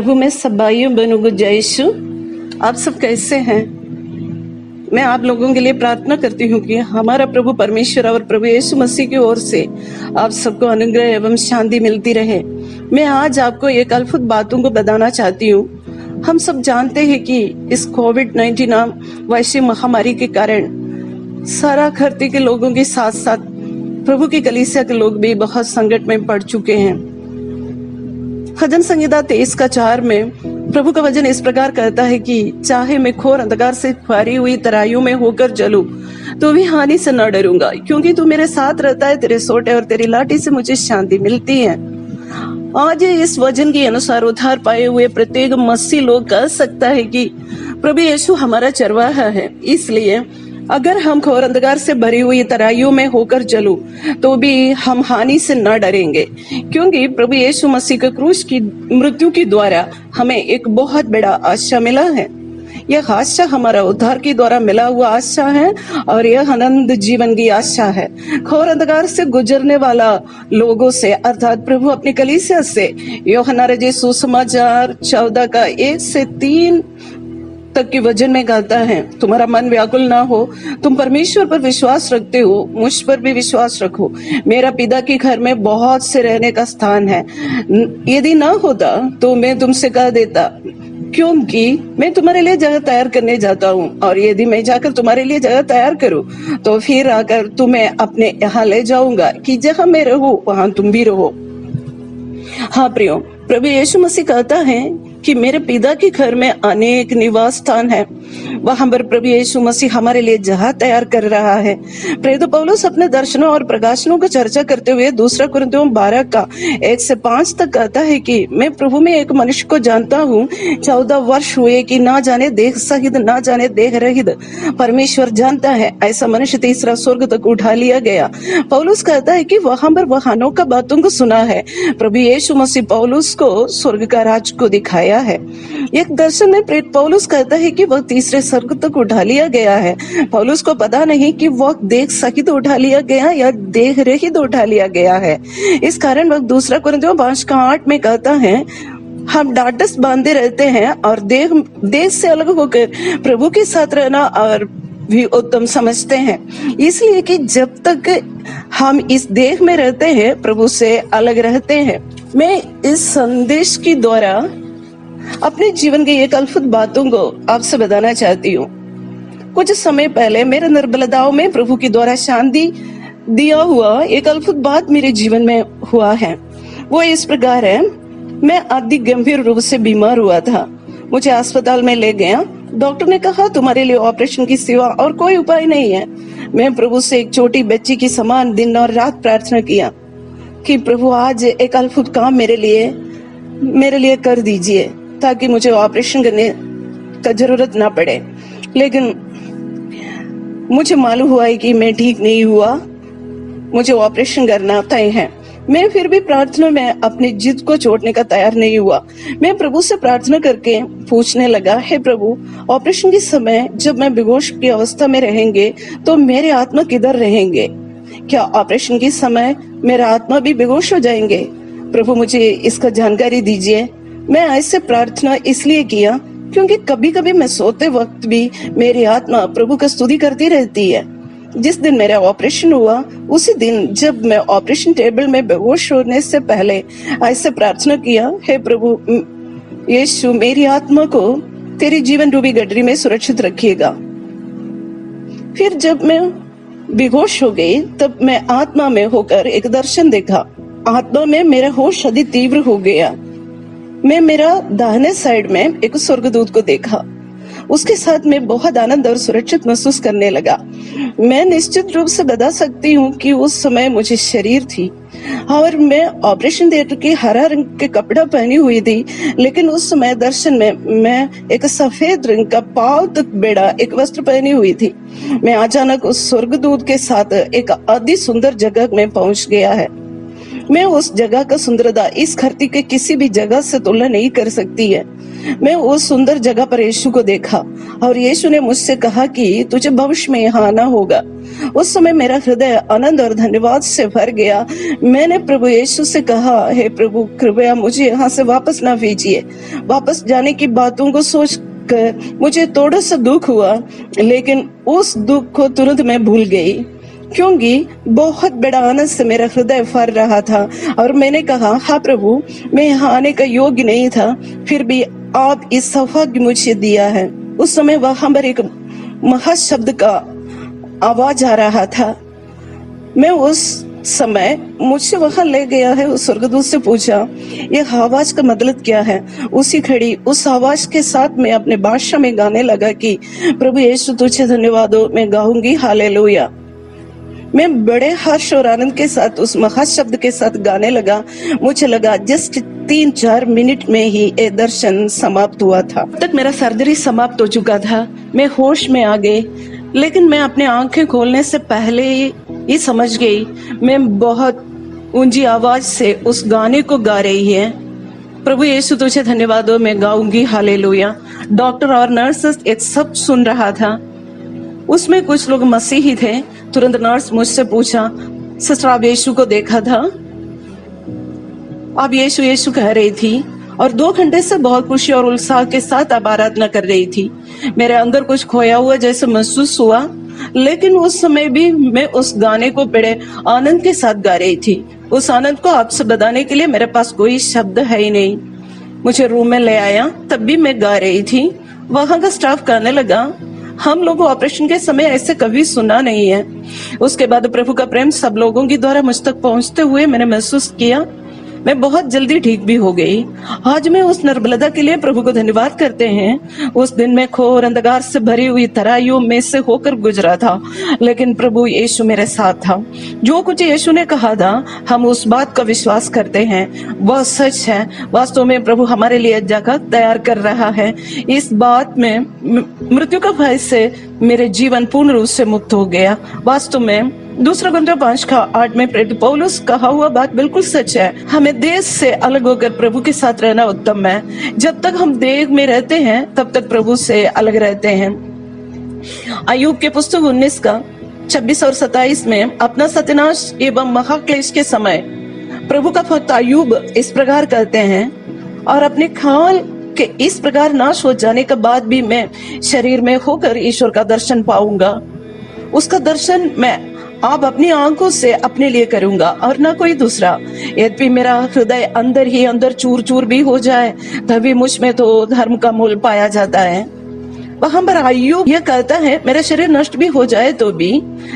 प्रभु में सब भाइयों बहनों को जय यीशु। आप सब कैसे हैं? मैं आप लोगों के लिए प्रार्थना करती हूँ कि हमारा प्रभु परमेश्वर और प्रभु यीशु मसीह की ओर से आप सबको अनुग्रह एवं शांति मिलती रहे। मैं आज आपको एक अद्भुत बातों को बताना चाहती हूँ। हम सब जानते हैं कि इस कोविड-19 नाम वैश्विक महामारी के कारण सारा धरती के लोगों के साथ साथ प्रभु की कलीसिया के लोग भी बहुत संकट में पड़ चुके हैं। भजन संहिता 23:4 में प्रभु का वचन इस प्रकार कहता है कि चाहे मैं घोर अंधकार से भरी हुई तराइयों में होकर चलूं तो भी हानि से न डरूंगा, क्योंकि तू मेरे साथ रहता है। तेरे सोटे और तेरी लाठी से मुझे शांति मिलती है। आज इस वचन के अनुसार उद्धार पाए हुए प्रत्येक मसीह लोग कह सकता है कि प्रभु यीशु हमारा चरवाहा है। इसलिए अगर हम घोर अंधकार से भरी हुई तराइयों में होकर चलूं तो भी हम हानि से न डरेंगे, क्योंकि प्रभु यीशु मसीह के क्रूस की मृत्यु के द्वारा हमें एक बहुत बड़ा आशा मिला है। यह आशा हमारा उद्धार के द्वारा मिला हुआ आशा है और यह अनंत जीवन की आशा है। घोर अंधकार से गुजरने वाला लोगों से अर्थात प्रभु अपनी कलीसिया से यूहन्ना रचित सुसमाचार 14 का 1 से 3 तक के वचन में कहता है, तुम्हारा मन व्याकुल ना हो, तुम परमेश्वर पर विश्वास रखते हो, मुझ पर भी विश्वास रखो। मेरा पिता के घर में बहुत से रहने का स्थान है। यदि ना होता तो मैं तुमसे कह देता, क्योंकि मैं तुम्हारे लिए जगह तैयार करने जाता हूँ। और यदि मैं जाकर तुम्हारे लिए जगह तैयार करूँ तो फिर आकर तुम्हें अपने यहाँ ले जाऊंगा कि जहाँ मैं रहूं वहां तुम भी रहो। हाँ प्रियो, प्रभु यीशु मसीह कहता है कि मेरे पिता के घर में अनेक निवास स्थान है। वहां पर प्रभु यीशु मसीह हमारे लिए जगह तैयार कर रहा है। प्रेरित पौलुस अपने दर्शनों और प्रकाशनों को चर्चा करते हुए 2 कुरिन्थियों 12 का 1 से 5 तक कहता है कि मैं प्रभु में एक मनुष्य को जानता हूँ। 14 वर्ष हुए कि ना जाने देह सहित ना जाने देह रहित परमेश्वर जानता है, ऐसा मनुष्य तीसरा स्वर्ग तक उठा लिया गया। पौलुस कहता है कि वहां पर वह अनोखा बातों को सुना है। प्रभु यीशु मसीह पौलुस को स्वर्ग का राज को दिखाया है। एक दर्शन में प्रेरित पौलुस कहता है कि वह तीसरे स्वर्ग तक उठा लिया गया है। पौलुस को पता नहीं कि वह देह सहित उठा लिया गया या देह रहित उठा लिया गया है। इस कारण वह 2 कुरिन्थियों 5:8 में कहता है, हम डांटस बांधे रहते हैं और देह से अलग होकर प्रभु के साथ रहना और भी उत्तम समझते हैं, इसलिए कि जब तक हम इस देह में रहते हैं प्रभु से अलग रहते हैं। मैं इस संदेश के द्वारा अपने जीवन की एक अद्भुत बातों को आपसे बताना चाहती हूँ। कुछ समय पहले मेरे निर्बलताओं में प्रभु के द्वारा शांति दिया हुआ एक अद्भुत बात मेरे जीवन में हुआ है। वो इस प्रकार है, मैं अधिक गंभीर रूप से बीमार हुआ था। मुझे अस्पताल में ले गया। डॉक्टर ने कहा तुम्हारे लिए ऑपरेशन की सिवा और कोई उपाय नहीं है। मैं प्रभु से एक छोटी बच्ची की समान दिन और रात प्रार्थना किया कि प्रभु आज एक अद्भुत काम मेरे लिए कर दीजिए ताकि मुझे ऑपरेशन करने का जरूरत ना पड़े। लेकिन मुझे मालूम हुआ है कि मैं ठीक नहीं हुआ, मुझे ऑपरेशन करना तय है। मैं फिर भी प्रार्थना में अपनी जिद को छोड़ने का तैयार नहीं हुआ। मैं प्रभु से प्रार्थना करके पूछने लगा, हे प्रभु, ऑपरेशन के समय जब मैं बेहोश की अवस्था में रहेंगे तो मेरे आत्मा किधर रहेंगे? क्या ऑपरेशन के समय मेरा आत्मा भी बेहोश हो जाएंगे? प्रभु मुझे इसका जानकारी दीजिए। मैं ऐसे प्रार्थना इसलिए किया क्योंकि कभी कभी मैं सोते वक्त भी मेरी आत्मा प्रभु का स्तुति करती रहती है। जिस दिन मेरा ऑपरेशन हुआ उसी दिन जब मैं ऑपरेशन टेबल में बेहोश होने से पहले ऐसे प्रार्थना किया, हे प्रभु यीशु, मेरी आत्मा को तेरी जीवन रूपी गठरी में सुरक्षित रखिएगा। फिर जब मैं बेहोश हो गई तब मैं आत्मा में होकर एक दर्शन देखा। आत्मा में मेरा होश अधिक तीव्र हो गया। मैं मेरा दाहिने साइड में एक स्वर्गदूत को देखा। उसके साथ मैं बहुत आनंद और सुरक्षित महसूस करने लगा। मैं निश्चित रूप से बता सकती हूँ कि उस समय मुझे शरीर थी और मैं ऑपरेशन थिएटर के हरा रंग के कपड़ा पहनी हुई थी, लेकिन उस समय दर्शन में मैं एक सफेद रंग का पांव तक बेड़ा एक वस्त्र पहनी हुई थी। मैं अचानक उस स्वर्गदूत के साथ एक अति सुंदर जगह में पहुंच गया है। मैं उस जगह का सुंदरता इस धरती के किसी भी जगह से तुलना नहीं कर सकती है। मैं उस सुंदर जगह पर यीशु को देखा और यीशु ने मुझसे कहा कि तुझे भविष्य में यहाँ आना होगा। उस समय मेरा हृदय आनंद और धन्यवाद से भर गया। मैंने प्रभु यीशु से कहा, हे प्रभु, कृपया मुझे यहाँ से वापस ना भेजिए। वापस जाने की बातों को सोच कर मुझे थोड़ा सा दुख हुआ, लेकिन उस दुख को तुरंत मैं भूल गई, क्योंकि बहुत बड़ा आनंद से मेरा हृदय भर रहा था। और मैंने कहा, हाँ प्रभु, मैं यहाँ आने का योग्य नहीं था, फिर भी आप इस सौभाग्य मुझे दिया है। उस समय वहां पर एक महाशब्द का आवाज आ रहा था। मैं उस समय मुझसे वहां ले गया है, उस स्वर्गदूत से पूछा, यह आवाज का मतलब क्या है। उसी घड़ी उस आवाज के साथ मैं अपने भाषा में गाने लगा कि प्रभु यीशु तुझे धन्यवाद हो, मैं गाऊंगी हालेलुया। मैं बड़े हर्ष और आनंद के साथ उस महाशब्द के साथ गाने लगा। मुझे लगा जस्ट 3-4 मिनट में ही ये दर्शन समाप्त हुआ था। तब तक मेरा सर्जरी समाप्त हो चुका था। मैं होश में आ गई, लेकिन मैं अपने आंखें खोलने से पहले ही समझ गई। मैं बहुत ऊंची आवाज से उस गाने को गा रही है, प्रभु यीशु तुझे धन्यवाद हो, मैं गाऊंगी हालेलुया। डॉक्टर और नर्सेस एक सब सुन रहा था। उसमें कुछ लोग मसीही थे। तुरंत नर्स मुझसे पूछा, सिस्टर आप यीशु को देखा था? आप यीशु यीशु कह रही थी और 2 घंटे से बहुत खुशी और उत्साह के साथ आप आराधना कर रही थी। मेरे अंदर कुछ खोया हुआ जैसे महसूस हुआ, लेकिन उस समय भी मैं उस गाने को बड़े आनंद के साथ गा रही थी। उस आनंद को आपसे बताने के लिए मेरे पास कोई शब्द है ही नहीं। मुझे रूम में ले आया, तब भी मैं गा रही थी। वहां का स्टाफ कहने लगा, हम लोगों ऑपरेशन के समय ऐसे कभी सुना नहीं है। उसके बाद प्रभु का प्रेम सब लोगों की द्वारा मुझ तक पहुंचते हुए मैंने महसूस किया। मैं बहुत जल्दी ठीक भी हो गई। आज मैं उस निर्बलता के लिए प्रभु को धन्यवाद करते हैं। उस दिन मैं घोर अंधकार से भरी हुई तराइयों में से होकर गुजरा था, लेकिन प्रभु यीशु मेरे साथ था। जो कुछ यीशु ने कहा था, हम उस बात का विश्वास करते हैं, वह सच है। वास्तव में प्रभु हमारे लिए जगह तैयार कर रहा है। इस बात में मृत्यु का भय से मेरे जीवन पूर्ण रूप से मुक्त हो गया। वास्तव में 2 कुरिन्थियों 5:8 में प्रेरित पौलुस कहा हुआ बात बिल्कुल सच है। हमें देह से अलग होकर प्रभु के साथ रहना उत्तम है। जब तक हम देह में रहते हैं, तब तक प्रभु से अलग रहते हैं। अय्यूब के पुस्तक 19:26 और 27 में अपना सत्यानाश एवं महाक्लेश के समय प्रभु का भक्त अय्यूब इस प्रकार कहते हैं, और अपने खाल के इस प्रकार नाश हो जाने के बाद भी मैं शरीर में होकर ईश्वर का दर्शन पाऊंगा। उसका दर्शन मैं आप अपनी आंखों से अपने लिए करूंगा और ना कोई दूसरा। यद्यपि मेरा हृदय अंदर ही अंदर चूर चूर भी हो जाए, तभी मुझ में तो धर्म का मूल पाया जाता है। वहां पर अय्यूब यह कहता है, मेरा शरीर नष्ट भी हो जाए तो भी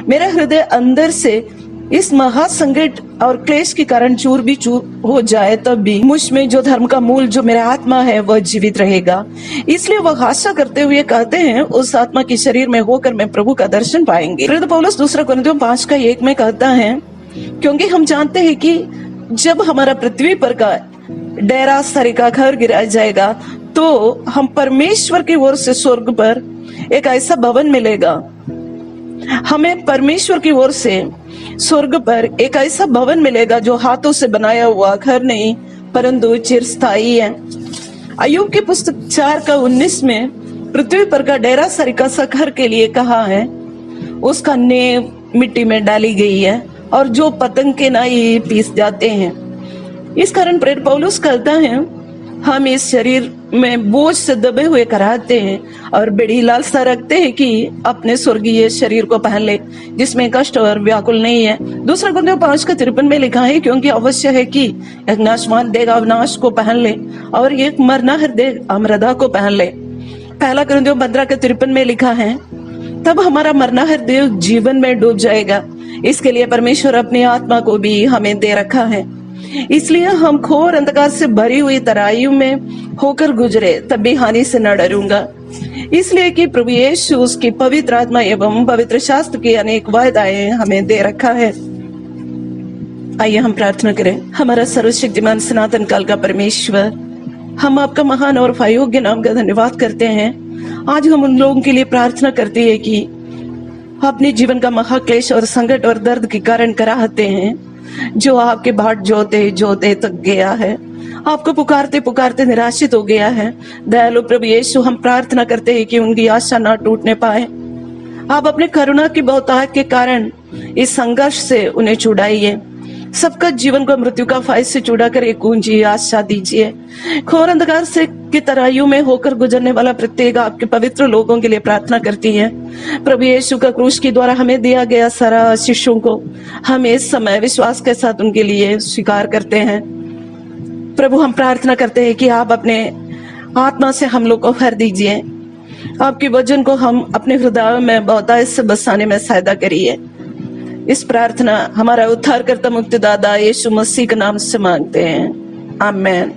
मेरा हृदय अंदर से इस महासंकट और क्लेश के कारण चूर भी चूर हो जाए, तब भी मुझ में जो धर्म का मूल, जो मेरा आत्मा है, वह जीवित रहेगा। इसलिए वह आशा करते हुए कहते हैं, उस आत्मा के शरीर में होकर मैं प्रभु का दर्शन पाएंगे। प्रेरित पौलुस 2 कुरिन्थियों 5:1 में कहता है, क्योंकि हम जानते हैं कि जब हमारा पृथ्वी पर का डेरा सरी का घर गिराया जाएगा, तो हम परमेश्वर की ओर से स्वर्ग पर एक ऐसा भवन मिलेगा। हमें परमेश्वर की ओर से स्वर्ग पर एक ऐसा भवन मिलेगा जो हाथों से बनाया हुआ घर नहीं, परंतु चिरस्थायी है। अय्यूब की पुस्तक 4:19 में पृथ्वी पर का डेरा सरीका सा घर के लिए कहा है, उसका नींव मिट्टी में डाली गई है और जो पतंग के नाई पीस जाते हैं। इस कारण प्रेरित पौलुस कहता है, हम इस शरीर में बोझ से दबे हुए कराते हैं और बड़ी लालसा रखते हैं कि अपने स्वर्गीय शरीर को पहन ले, जिसमें कष्ट और व्याकुल नहीं है। 2 कुरिन्थियों 5:53 में लिखा है, क्योंकि अवश्य है कि एक नाशवान देह अविनाश को पहन ले और एक मरनाहर देह अमरता को पहन ले। 1 कुरिन्थियों 15:53 में लिखा है, तब हमारा मरनाहर देह जीवन में डूब जाएगा। इसके लिए परमेश्वर अपनी आत्मा को भी हमें दे रखा है। इसलिए हम घोर अंधकार से भरी हुई तराइयों में होकर गुजरे, तब भी हानि से न डरूंगा, इसलिए कि प्रभु यीशु उसकी पवित्र आत्मा एवं पवित्र शास्त्र की अनेक वायदाएं हमें दे रखा है। आइए हम प्रार्थना करें। हमारा सर्वशक्तिमान सनातन काल का परमेश्वर, हम आपका महान और अयोग्य नाम का धन्यवाद करते हैं। आज हम उन लोगों के लिए प्रार्थना करते हैं कि अपने जीवन का महाक्लेश और संकट और दर्द के कारण कराहते हैं, जो आपके बाट जोते जोते तक गया है। आपको पुकारते पुकारते निराशित हो गया है, दयालु प्रभु यीशु, हम प्रार्थना करते हैं कि उनकी आशा ना टूटने पाए। आप अपने करुणा की बहुतायत के कारण इस संघर्ष से उन्हें छुड़ाइए। सबका जीवन को मृत्यु का फाइल से छुड़ा कर एक ऊंची आशा दीजिए। घोर अंधकार से की तराइयों में होकर गुजरने वाला प्रत्येक आपके पवित्र लोगों के लिए प्रार्थना करती है। प्रभु यीशु का क्रूस के द्वारा हमें दिया गया सारा आशीषों को हम इस समय विश्वास के साथ उनके लिए स्वीकार करते हैं। प्रभु, हम प्रार्थना करते हैं कि आप अपने आत्मा से हम लोग को भर दीजिए। आपके वचन को हम अपने हृदय में बहुतायत से बसाने में सहायता करिए। इस प्रार्थना हमारा उद्धारकर्ता मुक्तिदाता यीशु मसीह के नाम से मांगते हैं, आमीन।